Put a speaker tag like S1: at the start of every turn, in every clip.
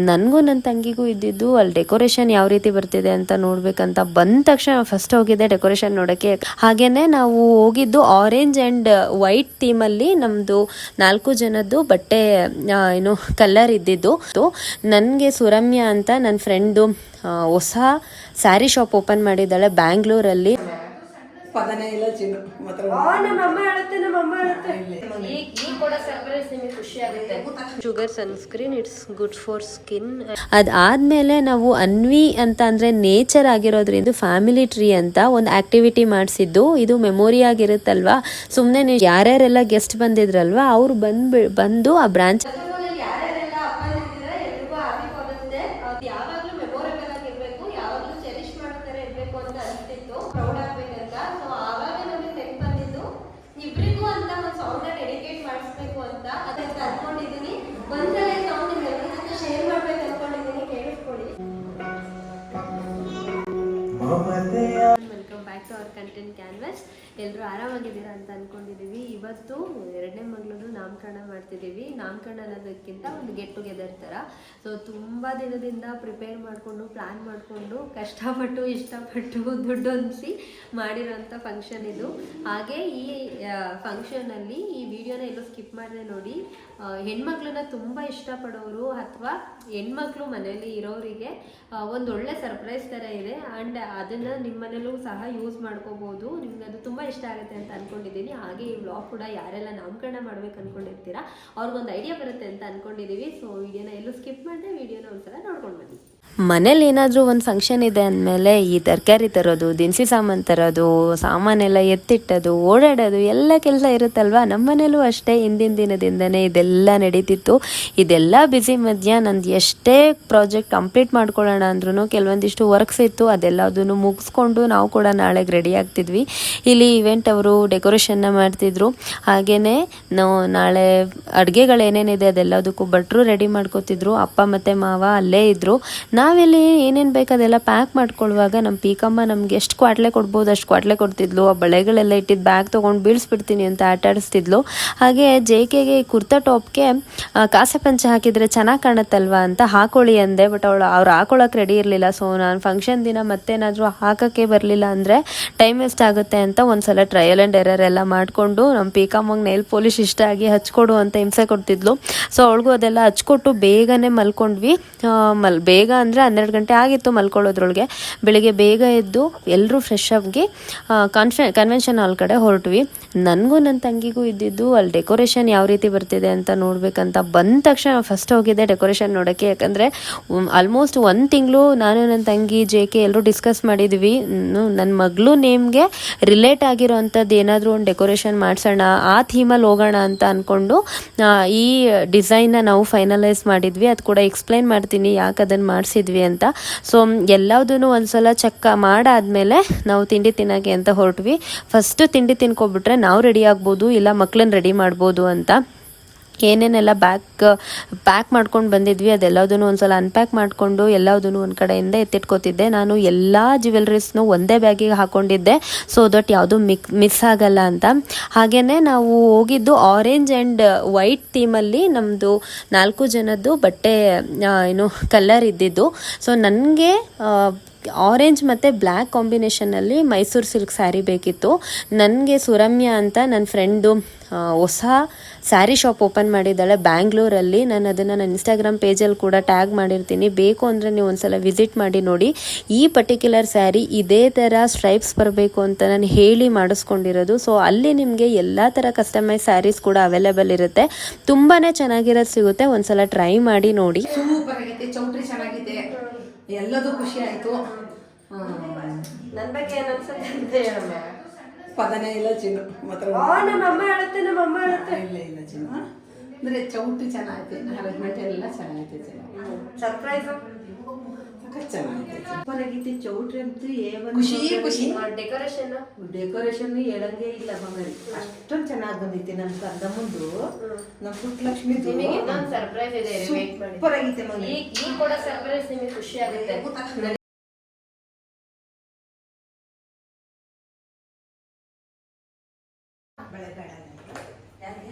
S1: ನನಗೂ ನನ್ನ ತಂಗಿಗೂ ಇದ್ದಿದ್ದು ಅಲ್ಲಿ ಡೆಕೋರೇಷನ್ ಯಾವ ರೀತಿ ಬರ್ತಿದೆ ಅಂತ ನೋಡ್ಬೇಕಂತ ಬಂದ ತಕ್ಷಣ ಫಸ್ಟ್ ಹೋಗಿದ್ದೆ ಡೆಕೋರೇಷನ್ ನೋಡೋಕ್ಕೆ. ಹಾಗೇನೆ ನಾವು ಹೋಗಿದ್ದು ಆರೆಂಜ್ ಆ್ಯಂಡ್ ವೈಟ್ ಥೀಮಲ್ಲಿ. ನಮ್ಮದು 4 ಜನದ್ದು ಬಟ್ಟೆ ಏನು ಕಲರ್ ಇದ್ದಿದ್ದು. ನನಗೆ ಸುರಮ್ಯ ಅಂತ ನನ್ನ ಫ್ರೆಂಡು ಹೊಸ ಸ್ಯಾರಿ ಶಾಪ್ ಓಪನ್ ಮಾಡಿದ್ದಾಳೆ ಬ್ಯಾಂಗ್ಳೂರಲ್ಲಿ. Sugar sunscreen, it's good for skin. ಅದಾದ್ಮೇಲೆ ನಾವು ಅನ್ವಿ ಅಂತ ಅಂದ್ರೆ ನೇಚರ್ ಆಗಿರೋದ್ರಿಂದ ಫ್ಯಾಮಿಲಿ ಟ್ರೀ ಅಂತ ಒಂದು ಆಕ್ಟಿವಿಟಿ ಮಾಡಿಸಿದ್ದು. ಇದು ಮೆಮೊರಿ ಆಗಿರುತ್ತಲ್ವಾ, ಸುಮ್ಮನೆ ಯಾರ್ಯಾರೆಲ್ಲ ಗೆಸ್ಟ್ ಬಂದಿದ್ರಲ್ವಾ ಅವ್ರು ಬಂದು ಆ branch welcome back to our content canvas. ಎಲ್ಲರೂ ಆರಾಮಾಗಿದ್ದೀರಾ ಅಂತ ಅಂದ್ಕೊಂಡಿದ್ದೀವಿ. ಇವತ್ತು 2ನೇ ಮಗಳದ್ದು ನಾಮಕರಣ ಮಾಡ್ತಿದ್ದೀವಿ. ನಾಮಕರಣ ಅನ್ನೋದಕ್ಕಿಂತ ಒಂದು ಗೆಟ್ ಟುಗೆದರ್ ಥರ. ಸೊ ತುಂಬ ದಿನದಿಂದ ಪ್ರಿಪೇರ್ ಮಾಡಿಕೊಂಡು ಪ್ಲ್ಯಾನ್ ಮಾಡಿಕೊಂಡು ಕಷ್ಟಪಟ್ಟು ಇಷ್ಟಪಟ್ಟು ದುಡ್ಡು ಹೊಂದಿಸಿ ಮಾಡಿರೋಂಥ ಫಂಕ್ಷನ್ ಇದು. ಹಾಗೆ ಈ ಫಂಕ್ಷನಲ್ಲಿ ಈ ವಿಡಿಯೋನ ಎಲ್ಲೂ ಸ್ಕಿಪ್ ಮಾಡದೆ ನೋಡಿ. ಹೆಣ್ಮಕ್ಳನ್ನ ತುಂಬ ಇಷ್ಟಪಡೋರು ಅಥವಾ ಹೆಣ್ಮಕ್ಳು ಮನೆಯಲ್ಲಿ ಇರೋರಿಗೆ ಒಂದೊಳ್ಳೆ ಸರ್ಪ್ರೈಸ್ ಥರ ಇದೆ. ಆ್ಯಂಡ್ ಅದನ್ನು ನಿಮ್ಮ ಮನೇಲೂ ಸಹ ಯೂಸ್ ಮಾಡ್ಕೋಬೋದು. ನಿಮ್ಗೆ ಅದು ತುಂಬ ಇಷ್ಟ ಆಗುತ್ತೆ ಅಂತ ಅಂದ್ಕೊಂಡಿದ್ದೀನಿ. ಹಾಗೆ ಈ ವ್ಲಾಗ್ ಕೂಡ ಯಾರೆಲ್ಲ ನಾಮಕರಣ ಮಾಡ್ಬೇಕು ಅಂದ್ಕೊಂಡಿರ್ತೀರಾ ಅವ್ರಿಗೊಂದು ಐಡಿಯಾ ಬರುತ್ತೆ ಅಂತ ಅಂದ್ಕೊಂಡಿದ್ದೀವಿ. ಸೊ ವಿಡಿಯೋನ ಎಲ್ಲೂ ಸ್ಕಿಪ್ ಮಾಡಿದೆ, ವಿಡಿಯೋನ ಒಂದ್ಸಲ ನೋಡ್ಕೊಂಡು ಬನ್ನಿ. ಮನೇಲಿ ಏನಾದರೂ ಒಂದು ಫಂಕ್ಷನ್ ಇದೆ ಅಂದಮೇಲೆ ಈ ತರಕಾರಿ ತರೋದು, ದಿನಸಿ ಸಾಮಾನು ತರೋದು, ಸಾಮಾನೆಲ್ಲ ಎತ್ತಿಟ್ಟೋದು, ಓಡಾಡೋದು ಎಲ್ಲ ಕೆಲಸ ಇರುತ್ತಲ್ವ. ನಮ್ಮ ಮನೇಲೂ ಅಷ್ಟೇ ಹಿಂದಿನ ದಿನದಿಂದನೇ ಇದೆಲ್ಲ ನಡೀತಿತ್ತು. ಇದೆಲ್ಲ ಬ್ಯುಸಿ ಮಧ್ಯ ನಂದು ಎಷ್ಟೇ ಪ್ರಾಜೆಕ್ಟ್ ಕಂಪ್ಲೀಟ್ ಮಾಡ್ಕೊಳ್ಳೋಣ ಅಂದ್ರೂ ಕೆಲವೊಂದಿಷ್ಟು ವರ್ಕ್ಸ್ ಇತ್ತು. ಅದೆಲ್ಲದನ್ನು ಮುಗಿಸ್ಕೊಂಡು ನಾವು ಕೂಡ ನಾಳೆಗೆ ರೆಡಿ ಆಗ್ತಿದ್ವಿ. ಇಲ್ಲಿ ಇವೆಂಟ್ ಅವರು ಡೆಕೋರೇಷನ್ನ ಮಾಡ್ತಿದ್ರು. ಹಾಗೆಯೇ ನಾವು ನಾಳೆ ಅಡುಗೆಗಳೇನೇನಿದೆ ಅದೆಲ್ಲದಕ್ಕೂ ಭಟ್ರು ರೆಡಿ ಮಾಡ್ಕೋತಿದ್ರು. ಅಪ್ಪ ಮತ್ತು ಮಾವ ಅಲ್ಲೇ ಇದ್ದರು. ನಾವೆಲ್ಲಿ ಏನೇನು ಬೇಕು ಅದೆಲ್ಲ ಪ್ಯಾಕ್ ಮಾಡ್ಕೊಳ್ಳುವಾಗ ನಮ್ಮ ಪೀಕಮ್ಮ ನಮ್ಗೆ ಎಷ್ಟು ಕ್ವಾಟ್ಲೆ ಕೊಡ್ಬೋದು ಅಷ್ಟು ಕ್ವಾಟ್ಲೆ ಕೊಡ್ತಿದ್ಲು. ಆ ಬಳೆಗಳೆಲ್ಲ ಇಟ್ಟಿದ್ದು ಬ್ಯಾಗ್ ತೊಗೊಂಡು ಬೀಳಿಸ್ಬಿಡ್ತೀನಿ ಅಂತ ಆಟಾಡಿಸ್ತಿದ್ಲು. ಹಾಗೆ JKಗೆ ಕುರ್ತಾ ಟಾಪ್ಗೆ ಕಾಸೆ ಪಂಚೆ ಹಾಕಿದರೆ ಚೆನ್ನಾಗಿ ಕಾಣುತ್ತಲ್ವ ಅಂತ ಹಾಕೊಳ್ಳಿ ಅಂದೆ. ಬಟ್ ಅವ್ರು ಹಾಕೊಳ್ಳೋಕೆ ರೆಡಿ ಇರಲಿಲ್ಲ. ಸೊ ನಾನು ಫಂಕ್ಷನ್ ದಿನ ಮತ್ತೇನಾದರೂ ಹಾಕೋಕ್ಕೆ ಬರಲಿಲ್ಲ ಅಂದರೆ ಟೈಮ್ ವೇಸ್ಟ್ ಆಗುತ್ತೆ ಅಂತ ಒಂದ್ಸಲ ಟ್ರಯಲ್ ಆ್ಯಂಡ್ ಎರರ್ ಎಲ್ಲ ಮಾಡಿಕೊಂಡು ನಮ್ಮ ಪೀಕಮ್ಮಂಗೆ ನೈಲ್ ಪಾಲಿಶ್ ಇಷ್ಟ ಆಗಿ ಹಚ್ಕೊಡು ಅಂತ ಹಿಂಸೆ ಕೊಡ್ತಿದ್ಲು. ಸೊ ಅವಳಿಗೂ ಅದೆಲ್ಲ ಹಚ್ಕೊಟ್ಟು ಬೇಗನೆ ಮಲ್ಕೊಂಡ್ವಿ. ಬೇಗ ಅಂದರೆ 12 ಗಂಟೆ ಆಗಿತ್ತು ಮಲ್ಕೊಳ್ಳೋದ್ರೊಳಗೆ. ಬೆಳಿಗ್ಗೆ ಬೇಗ ಎದ್ದು ಎಲ್ಲರೂ ಫ್ರೆಶ್ ಆಗಿ ಕನ್ವೆನ್ಷನ್ ಹಾಲ್ ಕಡೆ ಹೊರಟ್ವಿ. ನನಗೂ ನನ್ನ ತಂಗಿಗೂ ಇದ್ದಿದ್ದು ಅಲ್ಲಿ ಡೆಕೋರೇಷನ್ ಯಾವ ರೀತಿ ಬರ್ತಿದೆ ಅಂತ ನೋಡ್ಬೇಕಂತ ಬಂದ ತಕ್ಷಣ ಫಸ್ಟ್ ಹೋಗಿದ್ದೆ ಡೆಕೋರೇಷನ್ ನೋಡೋಕ್ಕೆ. ಯಾಕಂದರೆ ಆಲ್ಮೋಸ್ಟ್ 1 ತಿಂಗಳು ನಾನು ನನ್ನ ತಂಗಿ JK ಎಲ್ಲರೂ ಡಿಸ್ಕಸ್ ಮಾಡಿದ್ವಿ. ನನ್ನ ಮಗಳು ನೇಮ್ಗೆ ರಿಲೇಟ್ ಆಗಿರೋ ಅಂಥದ್ದು ಏನಾದರೂ ಒಂದು ಡೆಕೋರೇಷನ್ ಮಾಡಿಸೋಣ, ಆ ಥೀಮಲ್ಲಿ ಹೋಗೋಣ ಅಂತ ಅಂದ್ಕೊಂಡು ಈ ಡಿಸೈನ್ನ ನಾವು ಫೈನಲೈಸ್ ಮಾಡಿದ್ವಿ. ಅದು ಕೂಡ ಎಕ್ಸ್ಪ್ಲೈನ್ ಮಾಡ್ತೀನಿ ಯಾಕೆ ಅದನ್ನು ಮಾಡಿಸಿದ್ವಿ ಅಂತ. ಸೊ ಎಲ್ಲದೂ ಒಂದ್ಸಲ ಚೆಕ್ ಮಾಡಾದ್ಮೇಲೆ ನಾವು ತಿಂಡಿ ತಿನ್ನೋಕ್ಕೆ ಅಂತ ಹೊರಟ್ವಿ. ಫಸ್ಟು ತಿಂಡಿ ತಿನ್ಕೊಬಿಟ್ರೆ ನಾವು ರೆಡಿ ಆಗ್ಬೋದು, ಇಲ್ಲ ಮಕ್ಕಳನ್ನ ರೆಡಿ ಮಾಡ್ಬೋದು ಅಂತ ಏನೇನೆಲ್ಲ ಪ್ಯಾಕ್ ಮಾಡ್ಕೊಂಡು ಬಂದಿದ್ವಿ ಅದೆಲ್ಲದನ್ನು ಒಂದ್ಸಲ ಅನ್ಪ್ಯಾಕ್ ಮಾಡಿಕೊಂಡು ಎಲ್ಲದನ್ನು ಒಂದು ಕಡೆಯಿಂದ ಎತ್ತಿಟ್ಕೋತಿದ್ದೆ. ನಾನು ಎಲ್ಲ ಜ್ಯುವೆಲ್ರೀಸ್ನು ಒಂದೇ ಬ್ಯಾಗಿಗೆ ಹಾಕ್ಕೊಂಡಿದ್ದೆ, ಸೊ ದಟ್ ಯಾವುದು ಮಿಸ್ ಆಗಲ್ಲ ಅಂತ. ಹಾಗೆಯೇ ನಾವು ಹೋಗಿದ್ದು ಆರೆಂಜ್ ಆ್ಯಂಡ್ ವೈಟ್ ಥೀಮಲ್ಲಿ. ನಮ್ಮದು 4 ಜನದ್ದು ಬಟ್ಟೆ ಏನು ಕಲರ್ ಇದ್ದಿದ್ದು. ಸೊ ನನಗೆ ಆರೆಂಜ್ ಮತ್ತು ಬ್ಲ್ಯಾಕ್ ಕಾಂಬಿನೇಷನಲ್ಲಿ ಮೈಸೂರು ಸಿಲ್ಕ್ ಸ್ಯಾರಿ ಬೇಕಿತ್ತು. ನನಗೆ ಸುರಮ್ಯ ಅಂತ ನನ್ನ ಫ್ರೆಂಡು ಹೊಸ ಸ್ಯಾರಿ ಶಾಪ್ ಓಪನ್ ಮಾಡಿದ್ದಾಳೆ ಬ್ಯಾಂಗ್ಳೂರಲ್ಲಿ. ನಾನು ಅದನ್ನು ನನ್ನ ಇನ್ಸ್ಟಾಗ್ರಾಮ್ ಪೇಜಲ್ಲಿ ಕೂಡ ಟ್ಯಾಗ್ ಮಾಡಿರ್ತೀನಿ. ಬೇಕು ಅಂದರೆ ನೀವು ಒಂದ್ಸಲ ವಿಸಿಟ್ ಮಾಡಿ ನೋಡಿ. ಈ ಪರ್ಟಿಕ್ಯುಲರ್ ಸ್ಯಾರಿ ಇದೇ ಥರ ಸ್ಟ್ರೈಪ್ಸ್ ಬರಬೇಕು ಅಂತ ನಾನು ಹೇಳಿ ಮಾಡಿಸ್ಕೊಂಡಿರೋದು. ಸೊ ಅಲ್ಲಿ ನಿಮಗೆ ಎಲ್ಲ ಥರ ಕಸ್ಟಮೈಸ್ ಸ್ಯಾರೀಸ್ ಕೂಡ ಅವೈಲೇಬಲ್ ಇರುತ್ತೆ. ತುಂಬಾ ಚೆನ್ನಾಗಿರೋದು ಸಿಗುತ್ತೆ. ಒಂದ್ಸಲ ಟ್ರೈ ಮಾಡಿ ನೋಡಿ.
S2: ಚೌಟ್ರಿ ಚೆನ್ನಾಗಿದೆ, ಎಲ್ಲದೂ ಖುಷಿ ಆಯಿತು.
S3: ನನ್ನ ಬಗ್ಗೆ ಏನು ಅನ್ಸುತ್ತೆ ಅಂತ ಹೇಳಮ್ಮ.
S2: ಪದನೇ ಇಲ್ಲ ಚಿನ್ನು
S3: ನಮ್ಮಮ್ಮ ಹೇಳುತ್ತೆ
S2: ಇಲ್ಲ ಚಿನ್ನು ಅಂದರೆ ಚೌಟ್ರಿ ಚೆನ್ನಾಗೈತೆ, ಅರೇಂಜ್ಮೆಂಟ್ ಎಲ್ಲ ಚೆನ್ನಾಗೈತೆ.
S3: ಸರ್ಪ್ರೈಸ್
S2: ಚೆನ್ನಾಗೈತೆ
S3: ಚೌಟ್ರಿ ಅಂತೂ
S2: ಖುಷಿ.
S3: ಡೆಕೋರೇಷನ್ ಹೇಳಂಗೆ ಇಲ್ಲ ಬಂಗಾರಿ,
S2: ಅಷ್ಟೊಂದು ಚೆನ್ನಾಗಿ ಬಂದೈತೆ. ನಮ್ಮ ಕಂದ ಮುಂದು ನಮ್ಮ ಪುಟ್ಟಲಕ್ಷ್ಮಿ
S3: ಸರ್ಪ್ರೈಸ್ ಇದೆ.
S2: ಸೂಪರ್ ಆಗೈತೆ ಮನೆ.
S3: ಈ ಕೂಡ ಸರ್ಪ್ರೈಸ್ ನಿಮಗೆ ಖುಷಿ ಆಗುತ್ತೆ.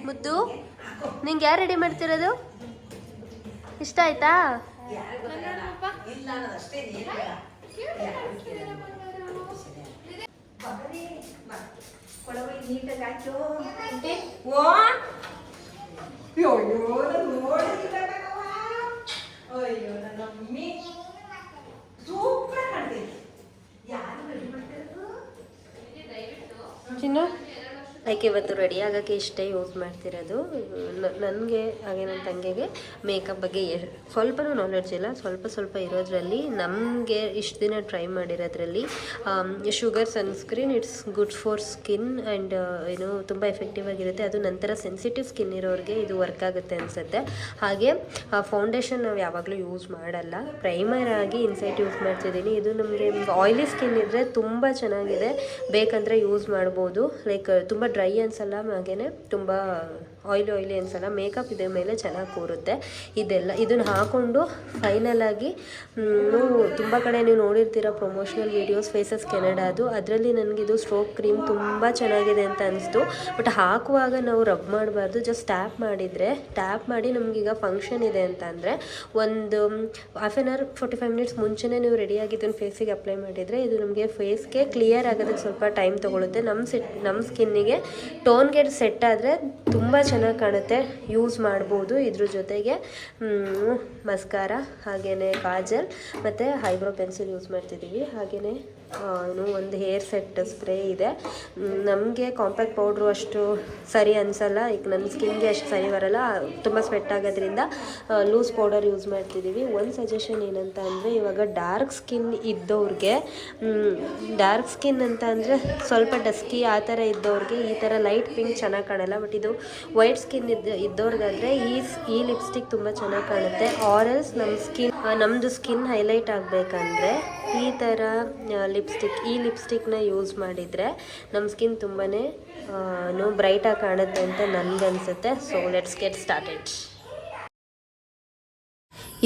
S1: ಮುದ್ದು, ನಿಂಗೆ ಯಾರು ರೆಡಿ ಮಾಡ್ತಿರೋದು? ಇಷ್ಟ ಆಯ್ತಾ?
S2: ಇಲ್ಲ ಅನ್ನೋದಷ್ಟೇ ಏನು ಬೇಡ. ಯಾರು ಕೇಳಲ್ಲ. ಸರಿ. ಕೊಳವೆ ನೀಟಾಗಿ ಹಾಕ್ಯೋ. ಓ ಅಯ್ಯೋ ನೋಡಿಲ್ಲ ಕಣವ್ವ. ಅಯ್ಯೋ ನನ್ನ ಮಮ್ಮಿ ಸೂಪರ್ ಕಾಣ್ತೈತಿ. ಯಾರು ರೆಡಿ ಮಾಡ್ತಿರೋದು?
S1: ಚಿನ್ನು ಲೈಕ್ ಇವತ್ತು ರೆಡಿ ಆಗೋಕ್ಕೆ ಇಷ್ಟೇ ಯೂಸ್ ಮಾಡ್ತಿರೋದು. ನನಗೆ ಹಾಗೆ ನನ್ನ ತಂಗಿಗೆ ಮೇಕಪ್ ಬಗ್ಗೆ ಸ್ವಲ್ಪನೂ ನಾಲೆಡ್ಜ್ ಇಲ್ಲ, ಸ್ವಲ್ಪ ಇರೋದ್ರಲ್ಲಿ ನಮಗೆ ಇಷ್ಟು ದಿನ ಟ್ರೈ ಮಾಡಿರೋದ್ರಲ್ಲಿ sugar sunscreen it's good for skin and ಏನು ತುಂಬ ಎಫೆಕ್ಟಿವ್ ಆಗಿರುತ್ತೆ. ಅದು ನಂತರ ಸೆನ್ಸಿಟಿವ್ ಸ್ಕಿನ್ ಇರೋರಿಗೆ ಇದು ವರ್ಕ್ ಆಗುತ್ತೆ ಅನಿಸುತ್ತೆ. ಹಾಗೆ ಫೌಂಡೇಶನ್ ನಾವು ಯಾವಾಗಲೂ ಯೂಸ್ ಮಾಡಲ್ಲ, ಪ್ರೈಮರ್ ಆಗಿ ಇನ್ಸೈಟ್ ಯೂಸ್ ಮಾಡ್ತಿದ್ದೀನಿ. ಇದು ನಮಗೆ ಆಯಿಲಿ ಸ್ಕಿನ್ ಇದ್ದರೆ ತುಂಬ ಚೆನ್ನಾಗಿದೆ, ಬೇಕಂದರೆ ಯೂಸ್ ಮಾಡ್ಬೋದು. ಲೈಕ್ ತುಂಬ ಡ್ರೈ ಅನ್ಸಲ್ಲ, ಹಾಗೇ ತುಂಬ ಆಯಿಲಿ ಅನ್ಸಲ್ಲ. ಮೇಕಪ್ ಇದ್ರ ಮೇಲೆ ಚೆನ್ನಾಗಿ ಕೂರುತ್ತೆ. ಇದನ್ನು ಹಾಕ್ಕೊಂಡು ಫೈನಲ್ ಆಗಿ ತುಂಬ ಕಡೆ ನೀವು ನೋಡಿರ್ತೀರ ಪ್ರಮೋಷನಲ್ ವೀಡಿಯೋಸ್ ಫೇಸಸ್ ಕೆನಡಾದು, ಅದರಲ್ಲಿ ನನಗಿದು ಸ್ಟ್ರೋಕ್ ಕ್ರೀಮ್ ತುಂಬ ಚೆನ್ನಾಗಿದೆ ಅಂತ ಅನಿಸ್ತು. ಬಟ್ ಹಾಕುವಾಗ ನಾವು ರಬ್ ಮಾಡಬಾರ್ದು, ಜಸ್ಟ್ ಟ್ಯಾಪ್ ಮಾಡಿ ನಮಗೀಗ ಫಂಕ್ಷನ್ ಇದೆ ಅಂತ ಅಂದರೆ ಒಂದು ಹಾಫ್ ಆನ್ ಅವರ್ 45 ಮಿನಿಟ್ಸ್ ಮುಂಚೆನೇ ನೀವು ರೆಡಿಯಾಗಿದ್ದನ್ನು ಫೇಸಿಗೆ ಅಪ್ಲೈ ಮಾಡಿದರೆ ಇದು ನಮಗೆ ಫೇಸ್ಗೆ ಕ್ಲಿಯರ್ ಆಗೋದಕ್ಕೆ ಸ್ವಲ್ಪ ಟೈಮ್ ತೊಗೊಳುತ್ತೆ. ನಮ್ಮ ಸ್ಕಿನ್ನಿಗೆ ಟೋನ್ಗೆ ಸೆಟ್ ಆದರೆ ತುಂಬ ಚೆನ್ನಾಗಿ ಕಾಣುತ್ತೆ, ಯೂಸ್ ಮಾಡ್ಬೋದು. ಇದ್ರ ಜೊತೆಗೆ ಮಸ್ಕಾರ, ಹಾಗೆಯೇ ಕಾಜಲ್ ಮತ್ತು ಐಬ್ರೋ ಪೆನ್ಸಿಲ್ ಯೂಸ್ ಮಾಡ್ತಿದ್ದೀವಿ. ಹಾಗೆಯೇ ಒಂದು ಹೇರ್ ಸೆಟ್ ಸ್ಪ್ರೇ ಇದೆ. ನಮಗೆ ಕಾಂಪ್ಯಾಕ್ಟ್ ಪೌಡ್ರು ಅಷ್ಟು ಸರಿ ಅನಿಸಲ್ಲ, ಈಗ ನನ್ನ ಸ್ಕಿನ್ಗೆ ಅಷ್ಟು ಸರಿ ಬರಲ್ಲ, ತುಂಬ ಸ್ವೆಟ್ ಆಗೋದ್ರಿಂದ ಲೂಸ್ ಪೌಡರ್ ಯೂಸ್ ಮಾಡ್ತಿದ್ದೀವಿ. ಒಂದು ಸಜೆಷನ್ ಏನಂತ ಅಂದರೆ ಇವಾಗ ಡಾರ್ಕ್ ಸ್ಕಿನ್ ಇದ್ದವ್ರಿಗೆ, ಡಾರ್ಕ್ ಸ್ಕಿನ್ ಅಂತ ಅಂದರೆ ಸ್ವಲ್ಪ ಡಸ್ಕಿ ಆ ಥರ ಇದ್ದವ್ರಿಗೆ ಈ ಥರ ಲೈಟ್ ಪಿಂಕ್ ಚೆನ್ನಾಗಿ ಕಾಣಲ್ಲ. ಬಟ್ ಇದು ವೈಟ್ ಸ್ಕಿನ್ ಇದ್ದವ್ರಿಗಾದರೆ ಈ ಲಿಪ್ಸ್ಟಿಕ್ ತುಂಬ ಚೆನ್ನಾಗಿ ಕಾಣುತ್ತೆ. ಆರೆಲ್ಸ್ ನಮ್ಮದು ಸ್ಕಿನ್ ಹೈಲೈಟ್ ಆಗಬೇಕಂದ್ರೆ ಈ ಥರ ಲಿಪ್ಸ್ಟಿಕ್ನ ಯೂಸ್ ಮಾಡಿದರೆ ನಮ್ಮ ಸ್ಕಿನ್ ತುಂಬಾ ಬ್ರೈಟಾಗಿ ಕಾಣುತ್ತೆ ಅಂತ ನನಗನ್ಸುತ್ತೆ. So let's get started.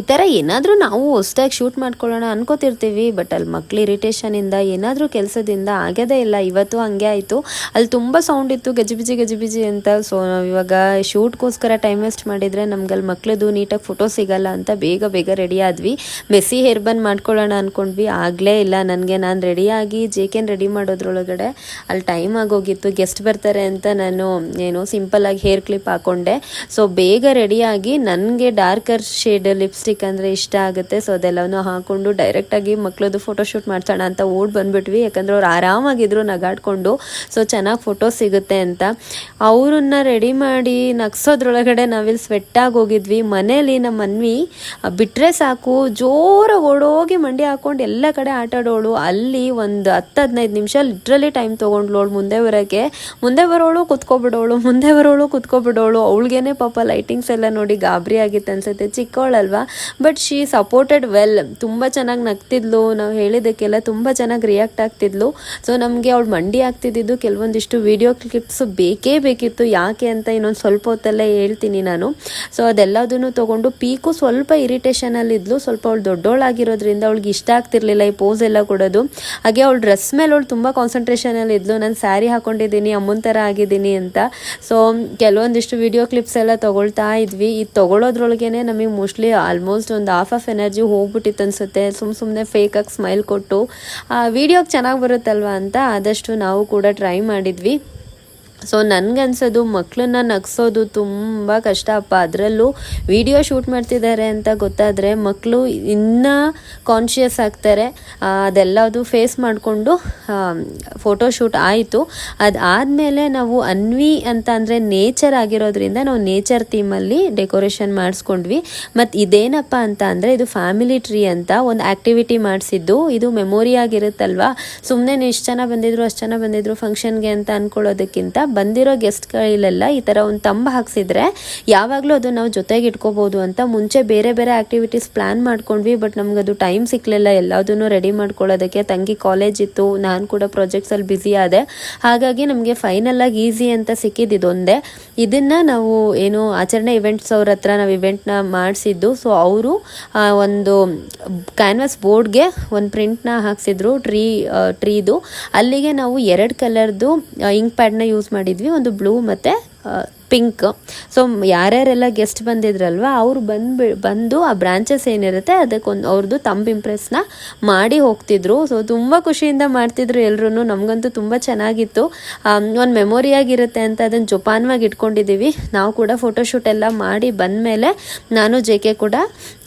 S4: ಈ ಥರ ಏನಾದರೂ ನಾವು ಹೊಸ್ದಾಗಿ ಶೂಟ್ ಮಾಡ್ಕೊಳ್ಳೋಣ ಅನ್ಕೋತಿರ್ತೀವಿ, ಬಟ್ ಅಲ್ಲಿ ಮಕ್ಳು ಇರಿಟೇಷನಿಂದ ಏನಾದರೂ ಕೆಲಸದಿಂದ ಆಗೋದೇ ಇಲ್ಲ. ಇವತ್ತು ಹಾಗೆ ಆಯಿತು, ಅಲ್ಲಿ ತುಂಬ ಸೌಂಡ್ ಇತ್ತು, ಗಜಿಬಿಜಿ ಅಂತ. ಸೊ ನಾವು ಇವಾಗ ಶೂಟ್ಗೋಸ್ಕರ ಟೈಮ್ ವೇಸ್ಟ್ ಮಾಡಿದರೆ ನಮ್ಗೆ ಅಲ್ಲಿ ಮಕ್ಳದ್ದು ನೀಟಾಗಿ ಫೋಟೋ ಸಿಗಲ್ಲ ಅಂತ ಬೇಗ ರೆಡಿ ಆದ್ವಿ. ಮೆಸ್ಸಿ ಹೇರ್ ಬನ್ ಮಾಡ್ಕೊಳ್ಳೋಣ ಅಂದ್ಕೊಂಡ್ವಿ, ಆಗಲೇ ಇಲ್ಲ ನನಗೆ. ನಾನು ರೆಡಿಯಾಗಿ ಜೇಕೆನ್ ರೆಡಿ ಮಾಡೋದ್ರೊಳಗಡೆ ಅಲ್ಲಿ ಟೈಮ್ ಆಗೋಗಿತ್ತು. ಗೆಸ್ಟ್ ಬರ್ತಾರೆ ಅಂತ ನಾನು ಸಿಂಪಲ್ಲಾಗಿ ಹೇರ್ ಕ್ಲಿಪ್ ಹಾಕ್ಕೊಂಡೆ. ಸೊ ಬೇಗ ರೆಡಿಯಾಗಿ ನನಗೆ ಡಾರ್ಕರ್ ಶೇಡ್ ಲಿಪ್ಸ್ಟಿಕ್ ಅಂದರೆ ಇಷ್ಟ ಆಗುತ್ತೆ. ಸೊ ಅದೆಲ್ಲವನ್ನೂ ಹಾಕ್ಕೊಂಡು ಡೈರೆಕ್ಟಾಗಿ ಮಕ್ಳದ್ದು ಫೋಟೋಶೂಟ್ ಮಾಡ್ಸೋಣ ಅಂತ ಬಂದುಬಿಟ್ವಿ. ಯಾಕಂದರೆ ಅವ್ರು ಆರಾಮಾಗಿದ್ರು ನಗಾಡ್ಕೊಂಡು, ಸೊ ಚೆನ್ನಾಗಿ ಫೋಟೋ ಸಿಗುತ್ತೆ ಅಂತ. ಅವ್ರನ್ನ ರೆಡಿ ಮಾಡಿ ನಗ್ಸೋದ್ರೊಳಗಡೆ ನಾವಿಲ್ಲಿ ಸ್ವೆಟ್ಟಾಗಿ ಹೋಗಿದ್ವಿ. ಮನೇಲಿ ನಮ್ಮ ಮನ್ವಿ ಬಿಟ್ಟರೆ ಸಾಕು ಜೋರಾಗಿ ಓಡೋಗಿ ಮಂಡಿ ಹಾಕ್ಕೊಂಡು ಎಲ್ಲ ಕಡೆ ಆಟಾಡೋಳು. ಅಲ್ಲಿ ಒಂದು 10-15 ನಿಮಿಷ ಲಿಟ್ರಲಿ ಟೈಮ್ ತೊಗೊಂಡ್ಲೋಳು ಮುಂದೆ ಬರೋಳು ಕುತ್ಕೊಬಿಡೋಳು. ಅವಳಿಗೇನೆ ಪಾಪ ಲೈಟಿಂಗ್ಸ್ ಎಲ್ಲ ನೋಡಿ ಗಾಬರಿ ಆಗಿತ್ತು ಅನ್ಸುತ್ತೆ, ಚಿಕ್ಕವಳಲ್ವಾ. ಬಟ್ ಶಿ ಸಪೋರ್ಟೆಡ್ ವೆಲ್, ತುಂಬ ಚೆನ್ನಾಗಿ ನಗ್ತಿದ್ಲು, ನಾವು ಹೇಳಿದ್ದಕ್ಕೆಲ್ಲ ತುಂಬ ಚೆನ್ನಾಗಿ ರಿಯಾಕ್ಟ್ ಆಗ್ತಿದ್ಲು. ಸೊ ನಮಗೆ ಅವಳು ಮಂಡಿ ಆಗ್ತಿದ್ದು ಕೆಲವೊಂದಿಷ್ಟು ವಿಡಿಯೋ ಕ್ಲಿಪ್ಸ್ ಬೇಕಿತ್ತು. ಯಾಕೆ ಅಂತ ಇನ್ನೊಂದು ಸ್ವಲ್ಪ ಹೊತ್ತಲ್ಲೇ ಹೇಳ್ತೀನಿ ನಾನು. ಸೊ ಅದೆಲ್ಲದನ್ನು ತೊಗೊಂಡು ಪೀಕು ಸ್ವಲ್ಪ ಇರಿಟೇಷನಲ್ಲಿದ್ಲು. ಸ್ವಲ್ಪ ಅವಳು ದೊಡ್ಡವಳಾಗಿರೋದ್ರಿಂದ ಅವಳಿಗೆ ಇಷ್ಟ ಆಗ್ತಿರ್ಲಿಲ್ಲ ಈ ಪೋಸ್ ಎಲ್ಲ ಕೊಡೋದು. ಹಾಗೆ ಅವಳು ಡ್ರೆಸ್ ಮೇಲೆ ಅವಳು ತುಂಬ ಕಾನ್ಸಂಟ್ರೇಷನಲ್ಲಿದ್ಲು. ನಾನು ಸ್ಯಾರಿ ಹಾಕೊಂಡಿದ್ದೀನಿ, ಅಮ್ಮನ ಥರ ಆಗಿದ್ದೀನಿ ಅಂತ. ಸೊ ಕೆಲವೊಂದಿಷ್ಟು ವಿಡಿಯೋ ಕ್ಲಿಪ್ಸ್ ಎಲ್ಲ ತೊಗೊಳ್ತಾ ಇದ್ವಿ. ಇದು ತೊಗೊಳೋದ್ರೊಳಗೇನೆ ನಮಗೆ ಮೋಸ್ಟ್ಲಿ ಆಲ್ಮೋಸ್ಟ್ ಒಂದು ಹಾಫ್ ಎನರ್ಜಿ ಹೋಗ್ಬಿಟ್ಟಿತ್ತು ಅನ್ಸುತ್ತೆ. ಸುಮ್ಮನೆ ಫೇಕಾಗಿ ಸ್ಮೈಲ್ ಕೊಟ್ಟು ವಿಡಿಯೋಗೆ ಚೆನ್ನಾಗಿ ಬರುತ್ತಲ್ವ ಅಂತ ಆದಷ್ಟು ನಾವು ಕೂಡ ಟ್ರೈ ಮಾಡಿದ್ವಿ. ಸೊ ನನಗನ್ಸೋದು ಮಕ್ಕಳನ್ನ ನಗಿಸೋದು ತುಂಬ ಕಷ್ಟ ಅಪ್ಪ. ಅದರಲ್ಲೂ ವಿಡಿಯೋ ಶೂಟ್ ಮಾಡ್ತಿದ್ದಾರೆ ಅಂತ ಗೊತ್ತಾದರೆ ಮಕ್ಕಳು ಇನ್ನೂ ಕಾನ್ಷಿಯಸ್ ಆಗ್ತಾರೆ. ಅದೆಲ್ಲದು ಫೇಸ್ ಮಾಡಿಕೊಂಡು ಫೋಟೋಶೂಟ್ ಆಯಿತು. ಅದಾದಮೇಲೆ ನಾವು ಅನ್ವಿ ಅಂತ ಅಂದರೆ ನೇಚರ್ ಆಗಿರೋದ್ರಿಂದ ನಾವು ನೇಚರ್ ಥೀಮಲ್ಲಿ ಡೆಕೋರೇಷನ್ ಮಾಡಿಸ್ಕೊಂಡ್ವಿ. ಮತ್ತು ಇದೇನಪ್ಪ ಅಂತ ಅಂದರೆ ಇದು ಫ್ಯಾಮಿಲಿ ಟ್ರೀ ಅಂತ ಒಂದು ಆ್ಯಕ್ಟಿವಿಟಿ ಮಾಡಿಸಿದ್ದು. ಇದು ಮೆಮೊರಿ ಆಗಿರುತ್ತಲ್ವ, ಸುಮ್ಮನೆ ಇಷ್ಟು ಜನ ಬಂದಿದ್ರು ಅಷ್ಟು ಜನ ಬಂದಿದ್ರು ಫಂಕ್ಷನ್ಗೆ ಅಂತ ಅಂದ್ಕೊಳ್ಳೋದಕ್ಕಿಂತ ಬಂದಿರೋ ಗೆಸ್ಟ್ ಕೈಲೆಲ್ಲ ಈ ಥರ ಒಂದು ತಂಬ ಹಾಕ್ಸಿದ್ರೆ ಯಾವಾಗಲೂ ಅದು ನಾವು ಜೊತೆಗೆ ಇಟ್ಕೋಬೋದು ಅಂತ ಮುಂಚೆ ಬೇರೆ ಆ್ಯಕ್ಟಿವಿಟೀಸ್ ಪ್ಲ್ಯಾನ್ ಮಾಡ್ಕೊಂಡ್ವಿ. ಬಟ್ ನಮಗದು ಟೈಮ್ ಸಿಕ್ಕಲಿಲ್ಲ ಎಲ್ಲದನ್ನು ರೆಡಿ ಮಾಡ್ಕೊಳ್ಳೋದಕ್ಕೆ. ತಂಗಿ ಕಾಲೇಜ್ ಇತ್ತು, ನಾನು ಕೂಡ ಪ್ರಾಜೆಕ್ಟ್ಸಲ್ಲಿ ಬ್ಯುಸಿ ಆದೆ. ಹಾಗಾಗಿ ನಮಗೆ ಫೈನಲಾಗಿ ಈಸಿ ಅಂತ ಸಿಕ್ಕಿದ್ದು ಇದೊಂದೇ. ಇದನ್ನು ನಾವು ಆಚರಣೆ ಇವೆಂಟ್ಸ್ ಅವ್ರ ಹತ್ರ ನಾವು ಇವೆಂಟ್ನ ಮಾಡಿಸಿದ್ದು. ಸೊ ಅವರು ಒಂದು ಕ್ಯಾನ್ವಾಸ್ ಬೋರ್ಡ್ಗೆ ಒಂದು ಪ್ರಿಂಟ್ನ ಹಾಕ್ಸಿದ್ರು ಟ್ರೀದು. ಅಲ್ಲಿಗೆ ನಾವು 2 ಕಲರ್ದು ಇಂಕ್ ಪ್ಯಾಡ್ನ ಯೂಸ್ ಮಾಡಿದ್ವಿ, ಒಂದು ಬ್ಲೂ ಮತ್ತು ಪಿಂಕ್. ಸೊ ಯಾರ್ಯಾರೆಲ್ಲ ಗೆಸ್ಟ್ ಬಂದಿದ್ರಲ್ವ ಅವ್ರು ಬಂದು ಆ ಬ್ರಾಂಚಸ್ ಏನಿರುತ್ತೆ ಅದಕ್ಕೊಂದು ಅವ್ರದ್ದು ತಂಬ್ ಇಂಪ್ರೆಸ್ನ ಮಾಡಿ ಹೋಗ್ತಿದ್ರು. ಸೊ ತುಂಬ ಖುಷಿಯಿಂದ ಮಾಡ್ತಿದ್ರು ಎಲ್ಲರೂ. ನಮಗಂತೂ ತುಂಬ ಚೆನ್ನಾಗಿತ್ತು. ಒಂದು ಮೆಮೊರಿಯಾಗಿರುತ್ತೆ ಅಂತ ಅದನ್ನು ಜೋಪಾನವಾಗಿ ಇಟ್ಕೊಂಡಿದ್ದೀವಿ. ನಾವು ಕೂಡ ಫೋಟೋಶೂಟ್ ಎಲ್ಲ ಮಾಡಿ ಬಂದಮೇಲೆ ನಾನು JK ಕೂಡ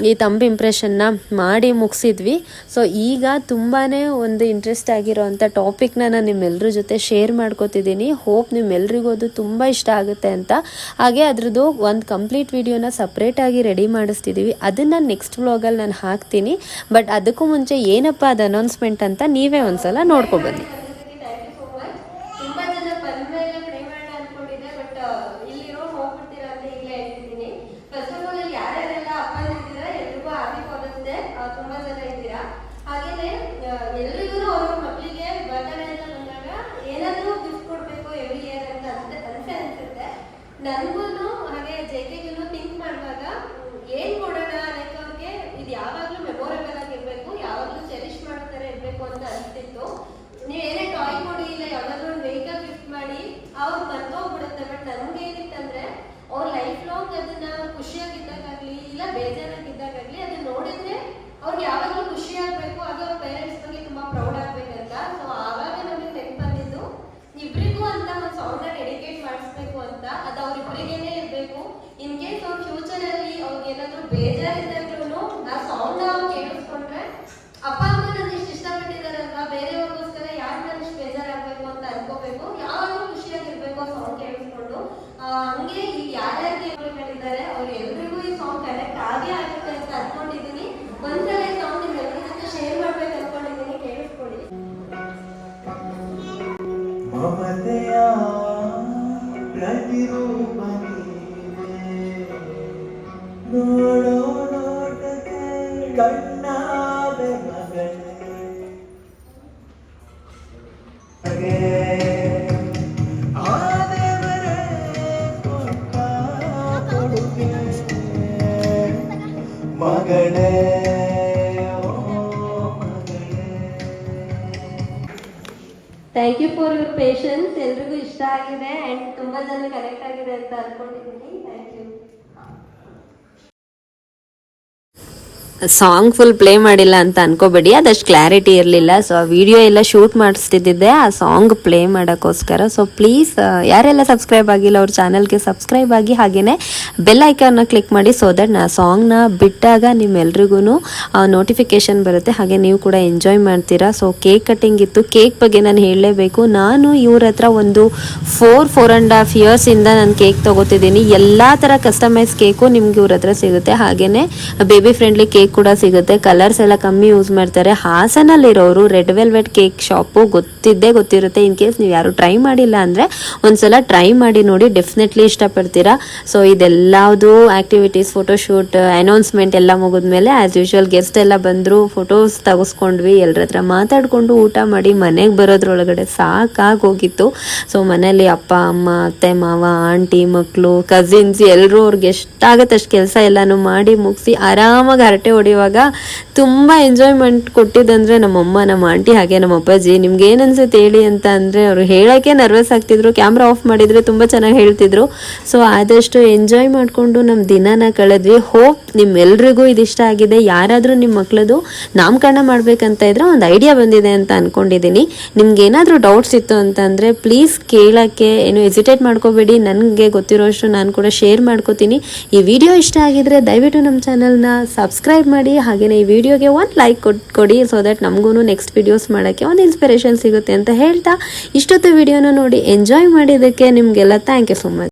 S4: ಈ ತಂಬ್ ಇಂಪ್ರೆಷನ್ನ ಮಾಡಿ ಮುಗಿಸಿದ್ವಿ. ಸೊ ಈಗ ತುಂಬಾ ಒಂದು ಇಂಟ್ರೆಸ್ಟ್ ಆಗಿರೋವಂಥ ಟಾಪಿಕ್ನ ನಾನು ನಿಮ್ಮೆಲ್ಲರ ಜೊತೆ ಶೇರ್ ಮಾಡ್ಕೋತಿದ್ದೀನಿ. ಹೋಪ್ ನಿಮ್ಮೆಲ್ರಿಗೂ ಅದು ತುಂಬ ಇಷ್ಟ ಆಗುತ್ತೆ ಅಂತ. ಹಾಗೆ ಅದ್ರದ್ದು ಒಂದು ಕಂಪ್ಲೀಟ್ ವಿಡಿಯೋನ ಸಪ್ರೇಟಾಗಿ ರೆಡಿ ಮಾಡಿಸ್ತಿದ್ದೀವಿ. ಅದನ್ನು ನೆಕ್ಸ್ಟ್ ವ್ಲಾಗಲ್ಲಿ ನಾನು ಹಾಕ್ತೀನಿ. ಬಟ್ ಅದಕ್ಕೂ ಮುಂಚೆ ಏನಪ್ಪ ಅದು ಅನೌನ್ಸ್ಮೆಂಟ್ ಅಂತ ನೀವೇ ಒಂದ್ಸಲ ನೋಡ್ಕೊಬನ್ನಿ.
S1: ತುಂಬಾ ಜನ ಬಂದ್ಮೇಲೆ ಪ್ಲೇ ಮಾಡೋಣ ಅನ್ಕೊಂಡಿದ್ದೆ, ಬಟ್ ಇಲ್ಲಿರೋ ಹೋಗ್ಬಿಡ್ತೀರಾ ಅಂತ ಈಗಲೇ ಹೇಳ್ತಿದ್ದೀನಿ. ಫಸ್ಟ್ ಆಫ್ ಆಲ್ ಅಲ್ಲಿ ಯಾರ್ಯಾರೆಲ್ಲ ಅಪ್ಪಂದಿದ್ದೀರಾ ಎಲ್ರಿಗೂ ಹ್ಯಾಪಿ ಫಾದರ್ಸ್ ಡೇ. ತುಂಬಾ ಜನ ಇದ್ದೀರಾ. ಹಾಗೇನೆ ಎಲ್ರಿಗೂ ಅವ್ರ ಮಕ್ಕಳಿಗೆ ಬರ್ತ್ಡೇ ಅಂತ ಬಂದಾಗ ಏನಾದರೂ ಗಿಫ್ಟ್ ಕೊಡ್ಬೇಕು ಎವ್ರಿ ಇಯರ್ ಅಂತ ಅನ್ಸುತ್ತೆ. ನನಗೂ ಹಾಗೆ JKಗೂ ಥಿಂಕ್ ಮಾಡುವಾಗ ಏನ್ ಕೊಡೋಣ, ಲೈಕ್ ಅವ್ರಿಗೆ ಇದು ಯಾವಾಗ್ಲೂ ಮೆಮೊರೇಬಲ್ ಆಗಿರ್ಬೇಕು, ಯಾವಾಗ್ಲೂ ಚೆರಿಶ್ ಮಾಡೋ ಥರ ಇರ್ಬೇಕು ಅಂತ ಅನಿಸ್ತಿತ್ತು. ನೀವು ಏನೇ ಟಾಯ್ ಕೊಡಿ ಇಲ್ಲ ಯಾವ್ದಾದ್ರು ಒಂದು ವೆಹಿಕಲ್ ಗಿಫ್ಟ್ ಮಾಡಿ ಅವ್ರು ಮರ್ತೋಗ್ಬಿಡುತ್ತೆ. ಬಟ್ ನಮ್ಗೆ ಏನಿತ್ತಂದ್ರೆ ಅವ್ರ ಲೈಫ್ ಲಾಂಗ್ ಅದನ್ನ ಖುಷಿಯಾಗಿದ್ದಾಗಲಿ ಇಲ್ಲ ಬೇಜಾರಾಗಿದ್ದಾಗಲಿ ಅದನ್ನ ನೋಡಿದ್ರೆ ಅವ್ರಿಗೆ ಯಾವಾಗಲೂ ಖುಷಿ ಆಗ್ಬೇಕು, ಅದು ಅವ್ರ ಪೇರೆಂಟ್ಸ್ ಬಗ್ಗೆ ತುಂಬಾ ಪ್ರೌಡ್ ಆಗ್ಬೇಕಂತ. ಸೊ ಆವಾಗ ನಮಗೆ ನೆನ್ಪು ಬಂದಿದ್ದು ಇಬ್ರಿಗೂ ಅಂತ ಒಂದು ಸಾಂಗ್ನ ಡೆಡಿಕೇಟ್ ಮಾಡಿಸ್ಬೇಕು ಅಂತ. ಅದು ಅವ್ರಿಬ್ರಿಗೇನೆ ಇರಬೇಕು. ಇನ್ ಕೇಸ್ ಅವ್ರ ಫ್ಯೂಚರ್ ಅಲ್ಲಿ ಅವ್ರಿಗೆ ಏನಾದ್ರು ಬೇಜಾರಿದ್ದಾಗ್ಲೂ ಆ ಸಾಂಗ್ನ ಅವ್ರು ಕೇಳಿಸ್ಕೊಂಡ್ರೆ ಅಪ್ಪ ಅಮ್ಮ ನನ್ನ ಇಷ್ಟು ಇಷ್ಟಪಟ್ಟಿದಾರಲ್ವಾ, ಬೇರೆಯವ್ರಿಗೋಸ್ಕರ ಯಾರು ನಾನು ಇಷ್ಟು ಬೇಜಾರಾಗಬೇಕು ಅಂತ ಅನ್ಕೋಬೇಕು, ಯಾವಾಗಲೂ ಖುಷಿಯಾಗಿರ್ಬೇಕು ಆ ಸಾಂಗ್ ಕೇಳಿಸ್ಕೊಂಡು. ಹಂಗೆ ಇಲ್ಲಿ ಯಾರ್ಯಾರಿಗೆ ಹೇಳಿದ್ದಾರೆ ಅವ್ರು ಎಲ್ರಿಗೂ ಈ ಸಾಂಗ್ ಕನೆಕ್ಟ್ ಆಗೇ ಆಗುತ್ತೆ ಅಂತ ಅನ್ಕೊಂಡಿದ್ದೀನಿ. ಒಂದ್ಸಲ ಈ ಸಾಂಗ್ ನಿಮ್ಮೆಲ್ಲರ ಜೊತೆ ಶೇರ್ ಮಾಡ್ಬೇಕು ಅನ್ಕೊಂಡಿದ್ದೀನಿ. ಕೇಳಿಸ್ಕೊಳ್ಳಿ.
S5: ಮಮತೆಯ ಪ್ರತಿರೂಪ ನೋಡೋ ನೋಟಕ್ಕೆ ಕಣ್ಣಾದ ಮಗಳೇ ಆ ದೇವರೇ ಕೊಟ್ಟ ಕೊಡುಗೆ ಮಗಳೇ.
S1: Thank you for your patience. ಎಲ್ರಿಗೂ ಇಷ್ಟ ಆಗಿದೆ ಆ್ಯಂಡ್ ತುಂಬ ಜನ ಕನೆಕ್ಟ್ ಆಗಿದೆ ಅಂತ ಅನ್ಕೊಂಡಿದ್ದೀನಿ. Thank you.
S4: Song full play ಮಾಡಿಲ್ಲ ಅಂತ ಅನ್ಕೋಬೇಡಿ, ಅದಷ್ಟು ಕ್ಲಾರಿಟಿ ಇರಲಿಲ್ಲ. ಸೊ ಆ ವಿಡಿಯೋ ಎಲ್ಲ ಶೂಟ್ ಮಾಡಿಸ್ತಿದ್ದೆ ಆ ಸಾಂಗ್ ಪ್ಲೇ ಮಾಡೋಕ್ಕೋಸ್ಕರ. ಸೊ ಪ್ಲೀಸ್ ಯಾರೆಲ್ಲ ಸಬ್ಸ್ಕ್ರೈಬ್ ಆಗಿಲ್ಲ ಅವ್ರ ಚಾನಲ್ಗೆ ಸಬ್ಸ್ಕ್ರೈಬ್ ಆಗಿ ಹಾಗೆಯೇ ಬೆಲ್ ಐಕಾನ್ನ ಕ್ಲಿಕ್ ಮಾಡಿ. ಸೊ ದಟ್ ನಾ ಸಾಂಗ್ನ ಬಿಟ್ಟಾಗ ನಿಮ್ಮೆಲ್ರಿಗೂ ನೋಟಿಫಿಕೇಶನ್ ಬರುತ್ತೆ, ಹಾಗೆ ನೀವು ಕೂಡ ಎಂಜಾಯ್ ಮಾಡ್ತೀರಾ. ಸೊ ಕೇಕ್ ಕಟ್ಟಿಂಗ್ ಇತ್ತು. ಕೇಕ್ ಬಗ್ಗೆ ನಾನು ಹೇಳಲೇಬೇಕು. ನಾನು ಇವ್ರ ಹತ್ರ ಒಂದು 4.5 ಇಯರ್ಸಿಂದ ನಾನು ಕೇಕ್ ತೊಗೋತಿದ್ದೀನಿ. ಎಲ್ಲ ಥರ ಕಸ್ಟಮೈಸ್ ಕೇಕು ನಿಮ್ಗೆ ಇವ್ರ ಹತ್ರ ಸಿಗುತ್ತೆ. ಹಾಗೆಯೇ ಬೇಬಿ ಫ್ರೆಂಡ್ಲಿ ಕೇಕ್ ಕೂಡ ಸಿಗುತ್ತೆ. ಕಲರ್ಸ್ ಎಲ್ಲ ಕಮ್ಮಿ ಯೂಸ್ ಮಾಡ್ತಾರೆ. ಹಾಸನಲ್ಲಿರೋರು ರೆಡ್ ವೆಲ್ವೆಟ್ ಕೇಕ್ ಶಾಪು ಗೊತ್ತಿರುತ್ತೆ. ಇನ್ ಕೇಸ್ ನೀವು ಯಾರು ಟ್ರೈ ಮಾಡಿಲ್ಲ ಅಂದರೆ ಒಂದ್ಸಲ ಟ್ರೈ ಮಾಡಿ ನೋಡಿ, ಡೆಫಿನೆಟ್ಲಿ ಇಷ್ಟಪಡ್ತೀರಾ. ಸೊ ಇದೆಲ್ಲದು ಆಕ್ಟಿವಿಟೀಸ್, ಫೋಟೋಶೂಟ್, ಅನೌನ್ಸ್ಮೆಂಟ್ ಎಲ್ಲ ಮುಗಿದ್ಮೇಲೆ ಆ್ಯಸ್ ಯೂಶುವಲ್ ಗೆಸ್ಟ್ ಎಲ್ಲ ಬಂದರು, ಫೋಟೋಸ್ ತೆಗೆಸ್ಕೊಂಡ್ವಿ, ಎಲ್ಲರ ಹತ್ರ ಮಾತಾಡಿಕೊಂಡು ಊಟ ಮಾಡಿ ಮನೆಗೆ ಬರೋದ್ರೊಳಗಡೆ ಸಾಕಾಗೋಗಿತ್ತು. ಸೊ ಮನೇಲಿ ಅಪ್ಪ ಅಮ್ಮ, ಅತ್ತೆ ಮಾವ, ಆಂಟಿ, ಮಕ್ಕಳು, ಕಸಿನ್ಸ್ ಎಲ್ಲರೂ ಅವ್ರಿಗೆ ಎಷ್ಟಾಗತ್ತೆ ಅಷ್ಟು ಕೆಲಸ ಎಲ್ಲನೂ ಮಾಡಿ ಮುಗಿಸಿ ಆರಾಮಾಗಿ ಹರಟೆ ಹೊಡೆಯುವಾಗ ತುಂಬ ಎಂಜಾಯ್ಮೆಂಟ್ ಕೊಟ್ಟಿದ್ದಂದರೆ ನಮ್ಮಮ್ಮ, ನಮ್ಮ ಆಂಟಿ, ಹಾಗೆ ನಮ್ಮ ಅಪ್ಪಾಜಿ. ನಿಮ್ಗೆ ಏನು ಅನ್ಸುತ್ತೆ ಹೇಳಿ ಅಂತ ಅಂದರೆ ಅವರು ಹೇಳೋಕ್ಕೆ ನರ್ವಸ್ ಆಗ್ತಿದ್ರು. ಕ್ಯಾಮ್ರಾ ಆಫ್ ಮಾಡಿದರೆ ತುಂಬ ಚೆನ್ನಾಗಿ ಹೇಳ್ತಿದ್ರು. ಸೊ ಆದಷ್ಟು ಎಂಜಾಯ್ ಮಾಡಿಕೊಂಡು ನಮ್ಮ ದಿನನ ಕಳೆದ್ವಿ. ಹೋಪ್ ನಿಮ್ಮೆಲ್ರಿಗೂ ಇದಿಷ್ಟ ಆಗಿದೆ. ಯಾರಾದರೂ ನಿಮ್ಮ ಮಕ್ಕಳದು ನಾಮಕರಣ ಮಾಡಬೇಕಂತ ಇದ್ರೆ ಒಂದು ಐಡಿಯಾ ಬಂದಿದೆ ಅಂತ ಅಂದ್ಕೊಂಡಿದ್ದೀನಿ. ನಿಮ್ಗೆ ಏನಾದರೂ ಡೌಟ್ಸ್ ಇತ್ತು ಅಂತಂದರೆ ಪ್ಲೀಸ್ ಕೇಳೋಕ್ಕೆ ಏನು ಹೆಸಿಟೇಟ್ ಮಾಡ್ಕೋಬೇಡಿ. ನನಗೆ ಗೊತ್ತಿರೋಷ್ಟು ನಾನು ಕೂಡ ಶೇರ್ ಮಾಡ್ಕೋತೀನಿ. ಈ ವಿಡಿಯೋ ಇಷ್ಟ ಆಗಿದ್ರೆ ದಯವಿಟ್ಟು ನಮ್ಮ ಚಾನಲ್ನ ಸಬ್ಸ್ಕ್ರೈಬ್ ಮಾಡಿ, ಹಾಗೆಯೇ ಈ ವಿಡಿಯೋಗೆ ಒಂದು ಲೈಕ್ ಕೊಡಿ. ಸೊ ದಟ್ ನಮಗೂ ನೆಕ್ಸ್ಟ್ ವಿಡಿಯೋಸ್ ಮಾಡೋಕ್ಕೆ ಒಂದು ಇನ್ಸ್ಪಿರೇಷನ್ ಸಿಗುತ್ತೆ ಅಂತ ಹೇಳ್ತಾ ಇಷ್ಟೊತ್ತು ವಿಡಿಯೋನ ನೋಡಿ ಎಂಜಾಯ್ ಮಾಡಿದ್ದಕ್ಕೆ ನಿಮಗೆಲ್ಲ ಥ್ಯಾಂಕ್ ಯು ಸೊ ಮಚ್.